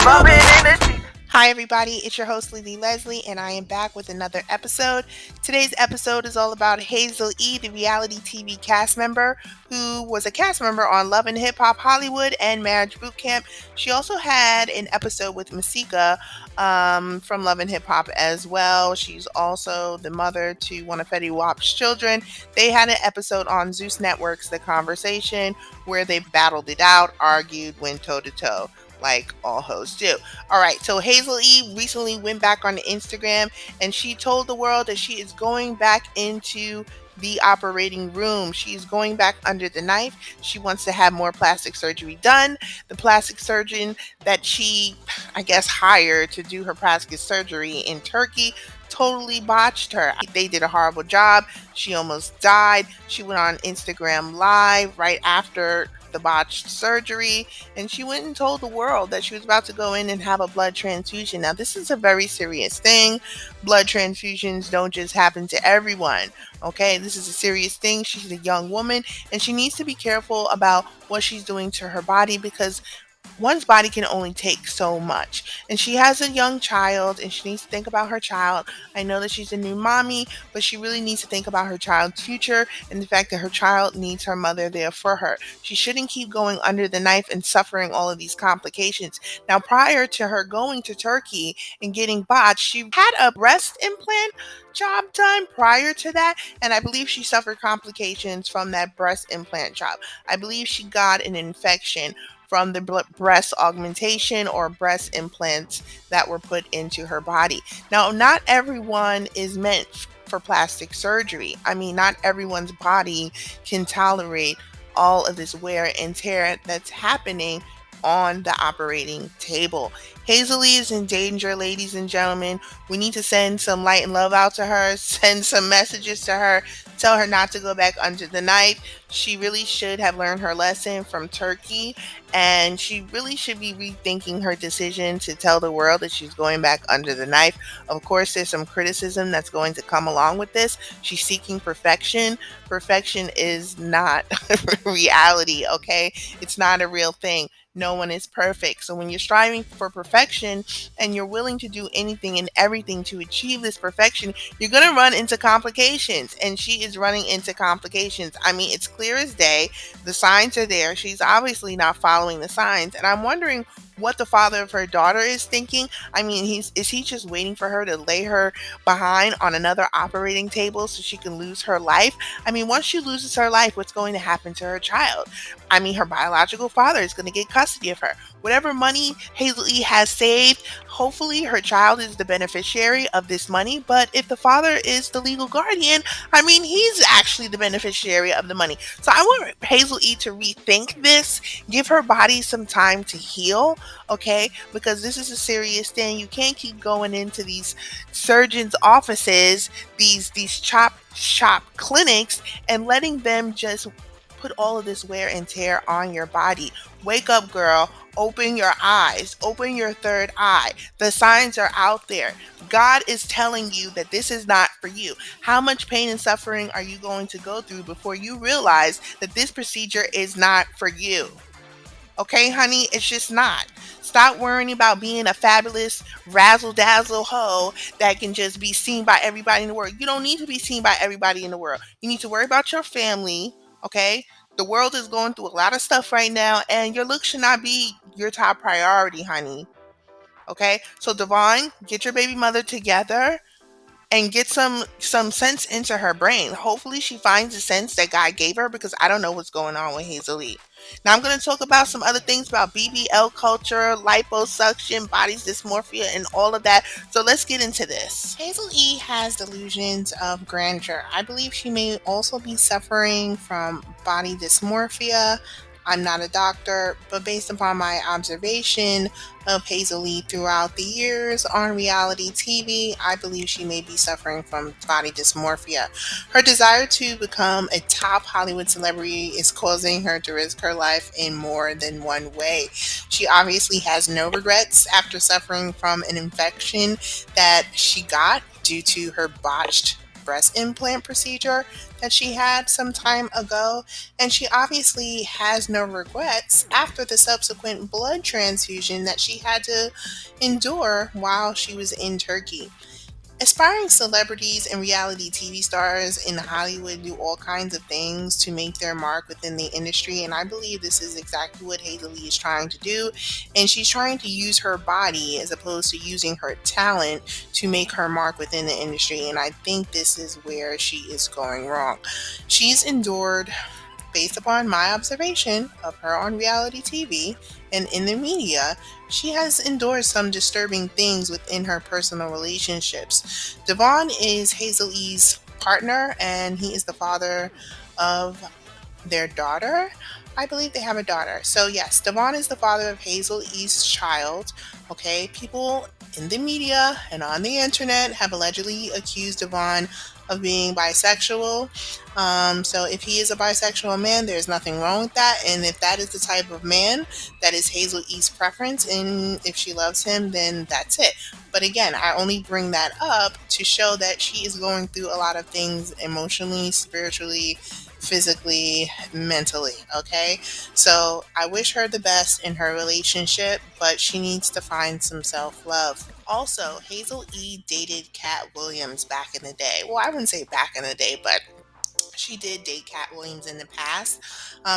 Hi, everybody. It's your host, Lily Leslie, and I am back with another episode. Today's episode is all about Hazel E, the reality TV cast member who was a cast member on Love and Hip Hop Hollywood and Marriage Boot Camp. She also had an episode with Masika from Love and Hip Hop as well. She's also the mother to one of Fetty Wap's children. They had an episode on Zeus Network's The Conversation where they battled it out, argued, went toe to toe, like all hoes do. All right, so Hazel E recently went back on Instagram and she told the world that she is going back into the operating room. She's going back under the knife. She wants to have more plastic surgery done. The plastic surgeon that she, I guess, hired to do her plastic surgery in Turkey totally botched her. They did a horrible job. She almost died. She went on Instagram Live right after the botched surgery, and she went and told the world that she was about to go in and have a blood transfusion. Now, this is a very serious thing. Blood transfusions don't just happen to everyone. Okay, this is a serious thing. She's a young woman, and she needs to be careful about what she's doing to her body because one's body can only take so much. And she has a young child and she needs to think about her child. I know that she's a new mommy, but she really needs to think about her child's future and the fact that her child needs her mother there for her. She shouldn't keep going under the knife and suffering all of these complications. Now, prior to her going to Turkey and getting botched, she had a breast implant job done prior to that, and I believe she suffered complications from that breast implant job. I believe she got an infection from the breast augmentation or breast implants that were put into her body. Now, not everyone is meant for plastic surgery. I mean, not everyone's body can tolerate all of this wear and tear that's happening on the operating table. Hazel E is in danger, ladies and gentlemen. We need to send some light and love out to her, send some messages to her, tell her not to go back under the knife. She really should have learned her lesson from Turkey, and she really should be rethinking her decision to tell the world that she's going back under the knife. Of course, there's some criticism that's going to come along with this. She's seeking perfection. Perfection is not reality, okay? It's not a real thing. No one is perfect. So when you're striving for perfection and you're willing to do anything and everything to achieve this perfection, you're going to run into complications. And she is running into complications. I mean, it's clear as day. The signs are there. She's obviously not following the signs. And I'm wondering what the father of her daughter is thinking. I mean, is he just waiting for her to lay her behind on another operating table so she can lose her life? I mean, once she loses her life, what's going to happen to her child? I mean, her biological father is going to get custody of her. Whatever money Hazel E has saved, hopefully her child is the beneficiary of this money. But if the father is the legal guardian, I mean, he's actually the beneficiary of the money. So I want Hazel E to rethink this, give her body some time to heal, okay? Because this is a serious thing. You can't keep going into these surgeons' offices, these chop shop clinics, and letting them just put all of this wear and tear on your body. Wake up, girl. Open your eyes. Open your third eye. The signs are out there. God is telling you that this is not for you. How much pain and suffering are you going to go through before you realize that this procedure is not for you? Okay, honey, it's just not. Stop worrying about being a fabulous razzle dazzle hoe that can just be seen by everybody in the world. You don't need to be seen by everybody in the world. You need to worry about your family, okay? The world is going through a lot of stuff right now, and your looks should not be your top priority, honey. Okay? So, Devon, get your baby mother together and get some sense into her brain. Hopefully she finds the sense that God gave her, because I don't know what's going on with Hazel E. Now I'm going to talk about some other things about BBL culture, liposuction, body dysmorphia, and all of that. So let's get into this. Hazel E has delusions of grandeur. I believe she may also be suffering from body dysmorphia. I'm not a doctor, but based upon my observation of Hazel E throughout the years on reality TV, I believe she may be suffering from body dysmorphia. Her desire to become a top Hollywood celebrity is causing her to risk her life in more than one way. She obviously has no regrets after suffering from an infection that she got due to her botched breast implant procedure that she had some time ago, and she obviously has no regrets after the subsequent blood transfusion that she had to endure while she was in Turkey. Aspiring celebrities and reality TV stars in Hollywood do all kinds of things to make their mark within the industry, and I believe this is exactly what Hazel E is trying to do. And she's trying to use her body as opposed to using her talent to make her mark within the industry, and I think this is where she is going wrong. She's endured, based upon my observation of her on reality TV and in the media, she has endorsed some disturbing things within her personal relationships. Devon is Hazel E's partner, and he is the father of their daughter. I believe they have a daughter. So, yes, Devon is the father of Hazel E's child. Okay, people in the media and on the internet have allegedly accused Devon of being bisexual. So if he is a bisexual man, there's nothing wrong with that. And if that is the type of man that is Hazel E's preference, and if she loves him, then that's it. But again, I only bring that up to show that she is going through a lot of things emotionally, spiritually, physically, mentally. Okay, so I wish her the best in her relationship, but she needs to find some self-love. Also, Hazel E dated Cat Williams back in the day. Well, I wouldn't say back in the day, but she did date Cat Williams in the past.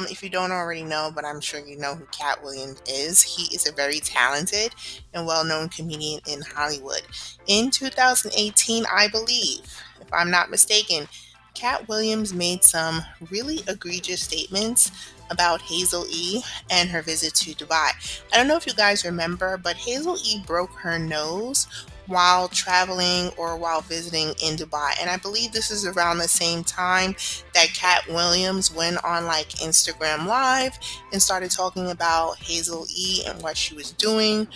If you don't already know, but I'm sure you know who Cat Williams is, he is a very talented and well-known comedian in Hollywood. In 2018, I believe, if I'm not mistaken, Cat Williams made some really egregious statements about Hazel E and her visit to Dubai. I don't know if you guys remember, but Hazel E broke her nose while traveling or while visiting in Dubai. And I believe this is around the same time that Cat Williams went on like Instagram Live and started talking about Hazel E and what she was doing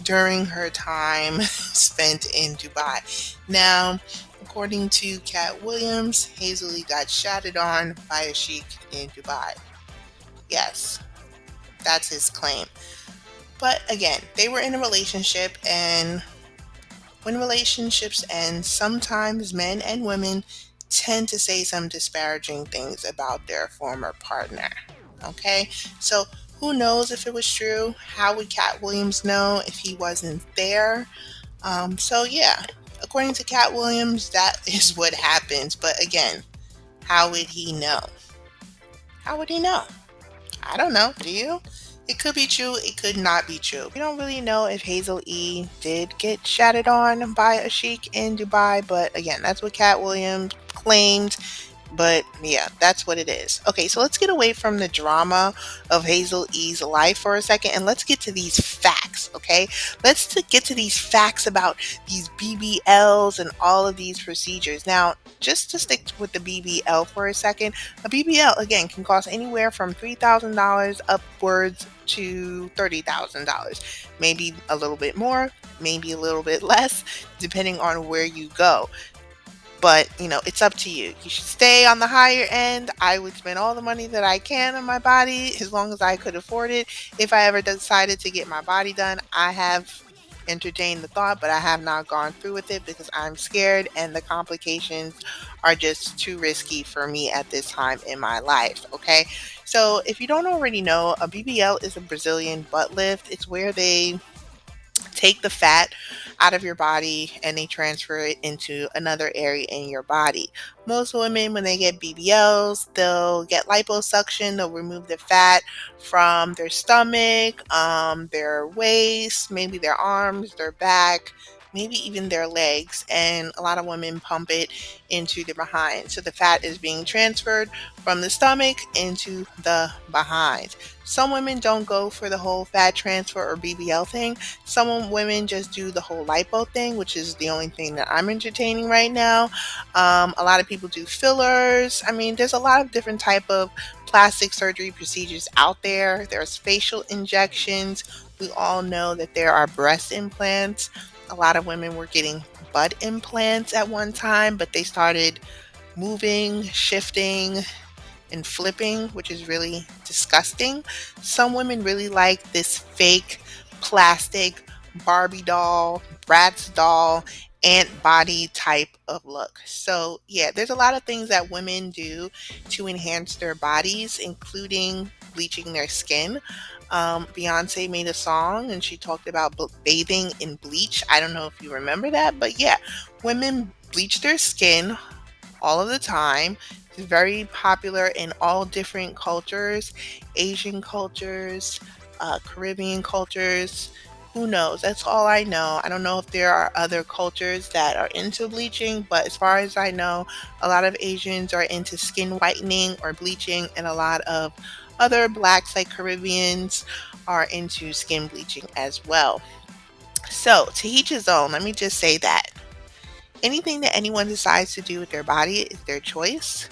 during her time spent in Dubai. Now, according to Cat Williams, Hazel E got shattered on by a sheik in Dubai. Yes, that's his claim. But again, they were in a relationship, and when relationships end, sometimes men and women tend to say some disparaging things about their former partner. Okay, so who knows if it was true? How would Cat Williams know if he wasn't there? So yeah, according to Cat Williams, that is what happens. But again, how would he know? How would he know? I don't know. Do you? It could be true. It could not be true. We don't really know if Hazel E did get shattered on by a sheik in Dubai, but again, that's what Cat Williams claimed. But yeah, that's what it is. Okay, so let's get away from the drama of Hazel E's life for a second, and let's get to these facts, okay? Get to these facts about these BBLs and all of these procedures. Now, just to stick with the BBL for a second, a BBL, again, can cost anywhere from $3,000 upwards to $30,000. Maybe a little bit more, maybe a little bit less, depending on where you go. But, it's up to you. You should stay on the higher end. I would spend all the money that I can on my body as long as I could afford it. If I ever decided to get my body done, I have entertained the thought, but I have not gone through with it because I'm scared and the complications are just too risky for me at this time in my life. Okay. So if you don't already know, a BBL is a Brazilian butt lift. It's where they take the fat out of your body and they transfer it into another area in your body. Most women, when they get BBLs, they'll get liposuction. They'll remove the fat from their stomach, their waist, maybe their arms, their back, maybe even their legs. And a lot of women pump it into their behind. So the fat is being transferred from the stomach into the behind. Some women don't go for the whole fat transfer or BBL thing. Some women just do the whole lipo thing, which is the only thing that I'm entertaining right now. A lot of people do fillers. I mean, there's a lot of different type of plastic surgery procedures out there. There's facial injections. We all know that there are breast implants. A lot of women were getting butt implants at one time, but they started moving, shifting, and flipping, which is really disgusting. Some women really like this fake plastic Barbie doll, Bratz doll, ant body type of look. So, yeah, there's a lot of things that women do to enhance their bodies, including bleaching their skin. Beyonce made a song and she talked about bathing in bleach. I don't know if you remember that, but yeah, women bleach their skin all of the time. It's very popular in all different cultures, Asian cultures, Caribbean cultures. Who knows? That's all I know. I don't know if there are other cultures that are into bleaching, but as far as I know, a lot of Asians are into skin whitening or bleaching, and a lot of other blacks, like Caribbeans, are into skin bleaching as well. So, to each his own, let me just say that anything that anyone decides to do with their body is their choice.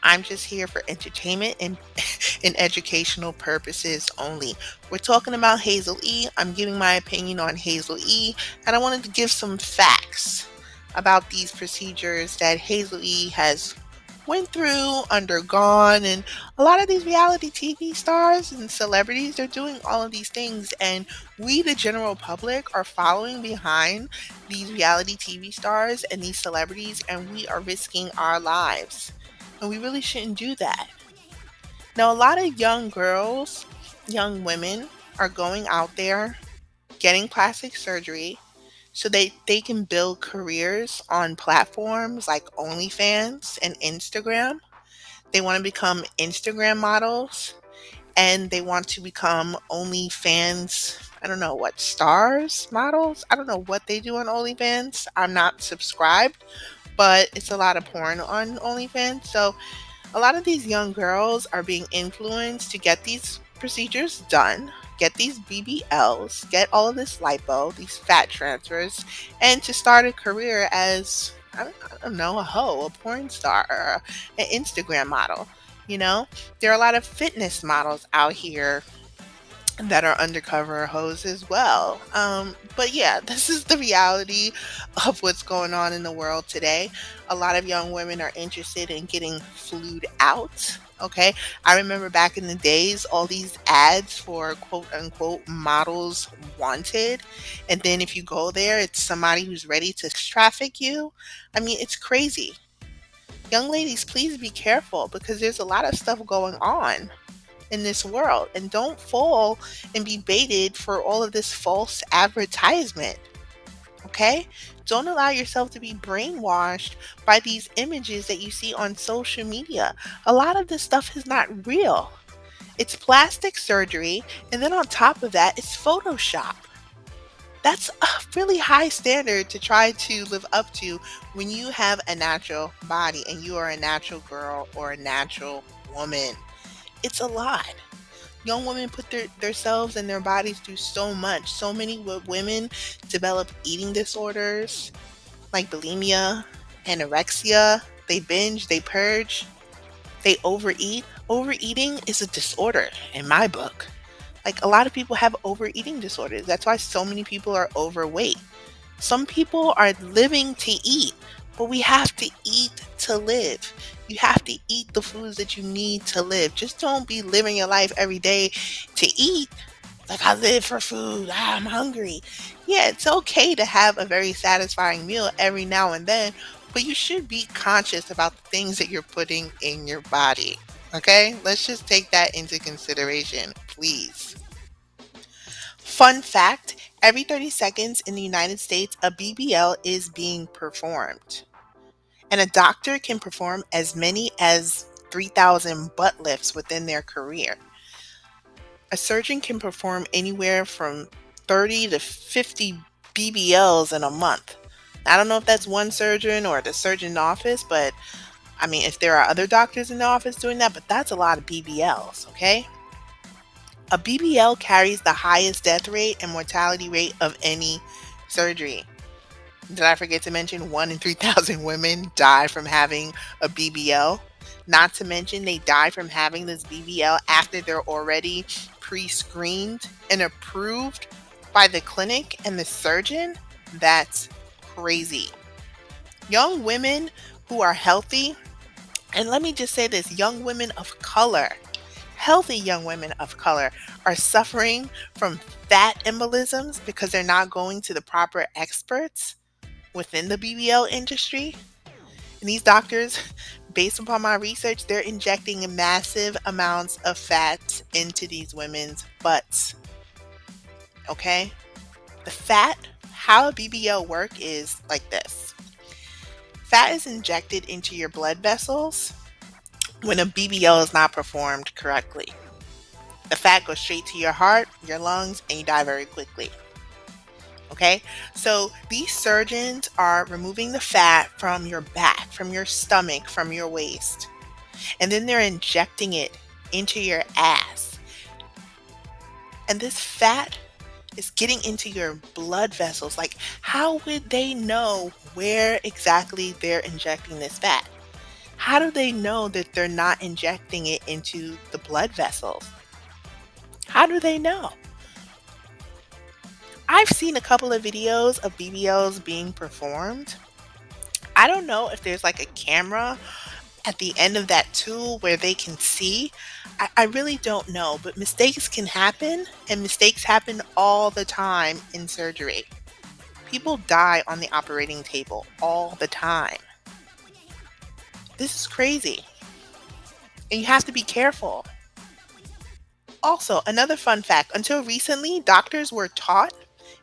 I'm just here for entertainment and, and educational purposes only. We're talking about Hazel E. I'm giving my opinion on Hazel E. And I wanted to give some facts about these procedures that Hazel E has went through, undergone, and a lot of these reality TV stars and celebrities, they're doing all of these things, and we, the general public, are following behind these reality TV stars and these celebrities, and we are risking our lives. And we really shouldn't do that. Now, a lot of young girls, young women are going out there getting plastic surgery so they can build careers on platforms like OnlyFans and Instagram. They want to become Instagram models and they want to become OnlyFans, I don't know what, stars models? I don't know what they do on OnlyFans. I'm not subscribed, but it's a lot of porn on OnlyFans. So a lot of these young girls are being influenced to get these procedures done, get these BBLs, get all of this lipo, these fat transfers, and to start a career as, I don't know, a hoe, a porn star, or an Instagram model. You know, there are a lot of fitness models out here that are undercover hoes as well. But yeah, this is the reality of what's going on in the world today. A lot of young women are interested in getting flued out. Okay. I remember back in the days, all these ads for quote unquote models wanted. And then if you go there, it's somebody who's ready to traffic you. I mean, it's crazy. Young ladies, please be careful because there's a lot of stuff going on in this world, and don't fall and be baited for all of this false advertisement. Okay, don't allow yourself to be brainwashed by these images that you see on social media. A lot of this stuff is not real. It's plastic surgery, and then on top of that, it's Photoshop. That's a really high standard to try to live up to when you have a natural body and you are a natural girl or a natural woman. It's a lot. Young women put themselves and their bodies through so much. So many women develop eating disorders like bulimia, anorexia. They binge, they purge, they overeat. Overeating is a disorder in my book. Like, a lot of people have overeating disorders. That's why so many people are overweight. Some people are living to eat, but we have to eat to live. You have to eat the foods that you need to live. Just don't be living your life every day to eat. Like, I live for food. I'm hungry. Yeah, it's okay to have a very satisfying meal every now and then, but you should be conscious about the things that you're putting in your body. Okay? Let's just take that into consideration, please. Fun fact, every 30 seconds in the United States, a BBL is being performed. And a doctor can perform as many as 3,000 butt lifts within their career. A surgeon can perform anywhere from 30 to 50 BBLs in a month. I don't know if that's one surgeon or the surgeon office, but I mean, if there are other doctors in the office doing that, but that's a lot of BBLs, okay? A BBL carries the highest death rate and mortality rate of any surgery. Did I forget to mention 1 in 3,000 women die from having a BBL? Not to mention they die from having this BBL after they're already pre-screened and approved by the clinic and the surgeon? That's crazy. Young women who are healthy, and let me just say this, young women of color, healthy young women of color are suffering from fat embolisms because they're not going to the proper experts. within the BBL industry. And these doctors, based upon my research, they're injecting massive amounts of fat into these women's butts. Okay? The fat, how a BBL work is like this. Fat is injected into your blood vessels when a BBL is not performed correctly. The fat goes straight to your heart, your lungs, and you die very quickly. Okay, so these surgeons are removing the fat from your back, from your stomach, from your waist, and then they're injecting it into your ass. And this fat is getting into your blood vessels. Like, how would they know where exactly they're injecting this fat? How do they know that they're not injecting it into the blood vessels? How do they know? I've seen a couple of videos of BBLs being performed. I don't know if there's like a camera at the end of that tool where they can see. I really don't know, but mistakes can happen, and mistakes happen all the time in surgery. People die on the operating table all the time. This is crazy, and you have to be careful. Also, another fun fact, until recently, doctors were taught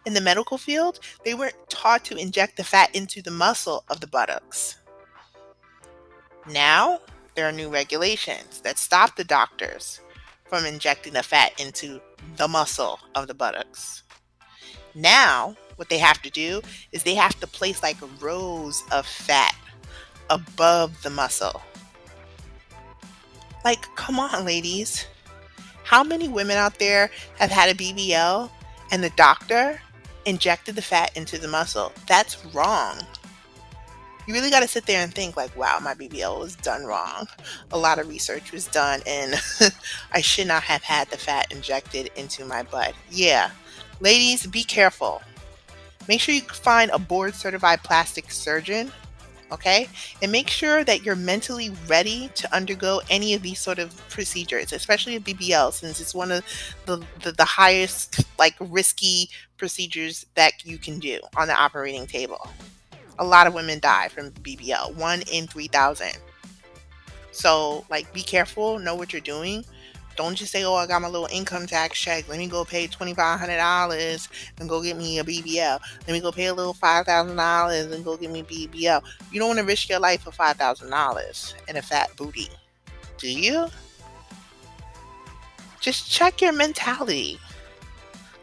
in the medical field, they weren't taught to inject the fat into the muscle of the buttocks. Now, there are new regulations that stop the doctors from injecting the fat into the muscle of the buttocks. Now, what they have to do is they have to place like rows of fat above the muscle. Like, come on, ladies. How many women out there have had a BBL and the doctor injected the fat into the muscle? That's wrong. You really got to sit there and think like, wow, my BBL was done wrong. A lot of research was done and I should not have had the fat injected into my butt. Yeah. Ladies, be careful. Make sure you find a board certified plastic surgeon. Okay? And make sure that you're mentally ready to undergo any of these sort of procedures, especially a BBL, since it's one of the highest, like, risky procedures that you can do on the operating table. A lot of women die from BBL, 1 in 3,000. So, like, be careful, know what you're doing. Don't just say, oh, I got my little income tax check. Let me go pay $2,500 and go get me a BBL. Let me go pay a little $5,000 and go get me BBL. You don't want to risk your life for $5,000 and a fat booty, do you? Just check your mentality.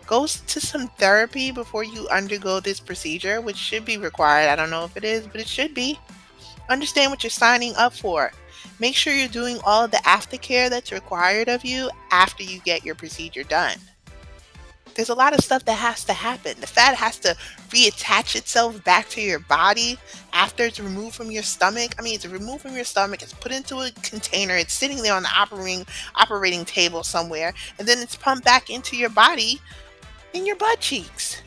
Go to some therapy before you undergo this procedure, which should be required. I don't know if it is, but it should be. Understand what you're signing up for. Make sure you're doing all of the aftercare that's required of you after you get your procedure done. There's a lot of stuff that has to happen. The fat has to reattach itself back to your body after it's removed from your stomach. I mean, it's removed from your stomach, it's put into a container, it's sitting there on the operating table somewhere, and then it's pumped back into your body in your butt cheeks.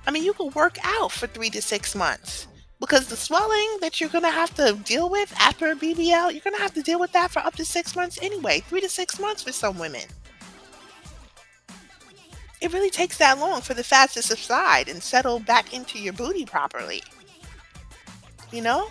I mean, you could work out for 3 to 6 months. Because the swelling that you're going to have to deal with after a BBL, you're going to have to deal with that for up to 6 months anyway. 3 to 6 months for some women. It really takes that long for the fat to subside and settle back into your booty properly. You know?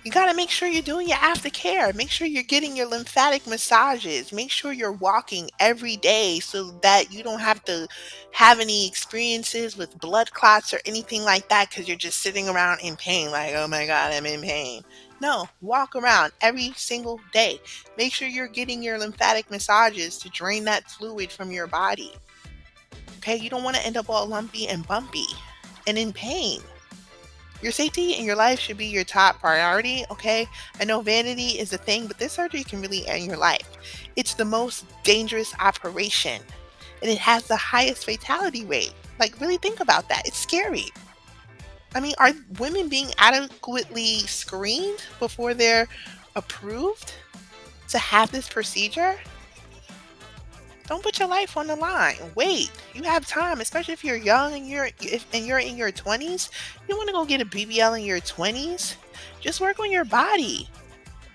You got to make sure you're doing your aftercare. Make sure you're getting your lymphatic massages. Make sure you're walking every day so that you don't have to have any experiences with blood clots or anything like that because you're just sitting around in pain like, oh my God, I'm in pain. No, walk around every single day. Make sure you're getting your lymphatic massages to drain that fluid from your body. Okay, you don't want to end up all lumpy and bumpy and in pain. Your safety and your life should be your top priority, okay? I know vanity is a thing, but this surgery can really end your life. It's the most dangerous operation, and it has the highest fatality rate. Like, really think about that. It's scary. I mean, are women being adequately screened before they're approved to have this procedure? Don't put your life on the line. Wait, you have time, especially if you're young and you're in your 20s. You want to go get a BBL in your 20s? Just work on your body.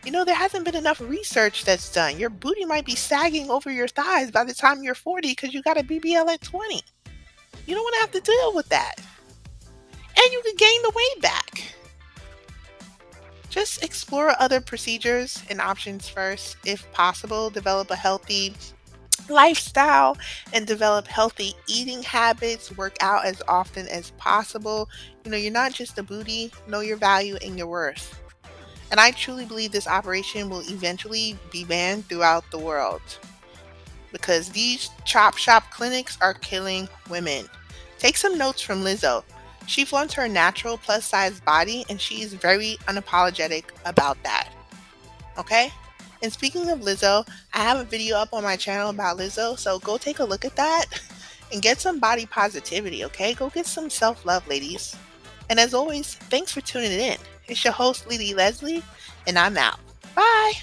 You know, there hasn't been enough research that's done. Your booty might be sagging over your thighs by the time you're 40 because you got a BBL at 20. You don't want to have to deal with that. and you can gain the weight back. Just explore other procedures and options first. If possible, develop a healthy lifestyle and develop healthy eating habits. Work out as often as possible. You're not just a booty, know your value and your worth. And I truly believe this operation will eventually be banned throughout the world because these chop shop clinics are killing women. Take some notes from Lizzo. She flaunts her natural plus size body and she is very unapologetic about that. Okay? And speaking of Lizzo, I have a video up on my channel about Lizzo, so go take a look at that and get some body positivity, okay? Go get some self love, ladies. And as always, thanks for tuning in. It's your host, Lily Leslie, and I'm out. Bye.